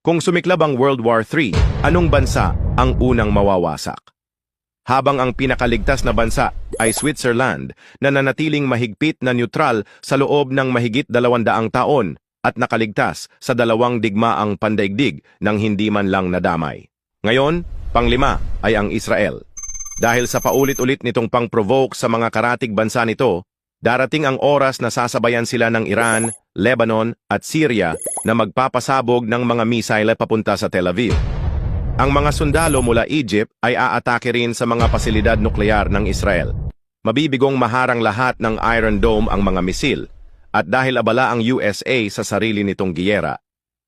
Kung sumiklab ang World War III, anong bansa ang unang mawawasak? Habang ang pinakaligtas na bansa ay Switzerland na nanatiling mahigpit na neutral sa loob ng mahigit 200 taon at nakaligtas sa dalawang digmaang pandaigdig nang hindi man lang nadamay. Ngayon, panglima ay ang Israel. Dahil sa paulit-ulit nitong pang-provoke sa mga karatig bansa nito, darating ang oras na sasabayan sila ng Iran, Lebanon at Syria na magpapasabog ng mga missile papunta sa Tel Aviv. Ang mga sundalo mula Egypt ay aatake rin sa mga pasilidad nuklear ng Israel. Mabibigong maharang lahat ng Iron Dome ang mga misil, at dahil abala ang USA sa sarili nitong giyera,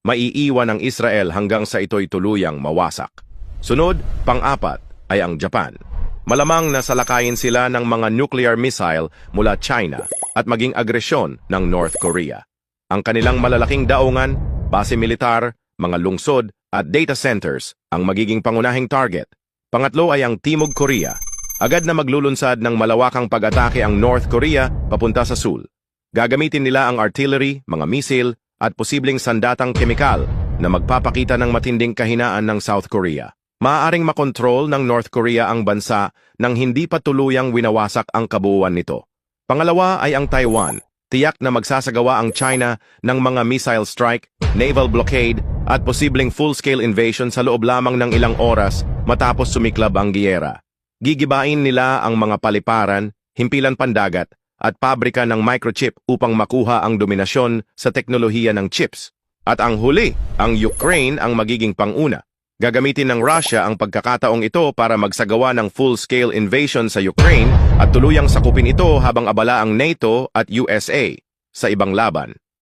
maiiwan ang Israel hanggang sa ito'y tuluyang mawasak. Sunod, pang-apat, ay ang Japan. Malamang na salakayin sila ng mga nuclear missile mula China at maging agresyon ng North Korea. Ang kanilang malalaking daungan, base militar, mga lungsod at data centers ang magiging pangunahing target. Pangatlo ay ang Timog Korea. Agad na maglulunsad ng malawakang pag-atake ang North Korea papunta sa Sul. Gagamitin nila ang artillery, mga misil at posibleng sandatang kemikal na magpapakita ng matinding kahinaan ng South Korea. Maaaring makontrol ng North Korea ang bansa nang hindi pa tuluyang winawasak ang kabuuan nito. Pangalawa ay ang Taiwan. Tiyak na magsasagawa ang China ng mga missile strike, naval blockade at posibleng full-scale invasion sa loob lamang ng ilang oras matapos sumiklab ang giyera. Gigibain nila ang mga paliparan, himpilan pandagat at pabrika ng microchip upang makuha ang dominasyon sa teknolohiya ng chips. At ang huli, ang Ukraine ang magiging panguna. Gagamitin ng Russia ang pagkakataong ito para magsagawa ng full-scale invasion sa Ukraine at tuluyang sakupin ito habang abala ang NATO at USA sa ibang laban.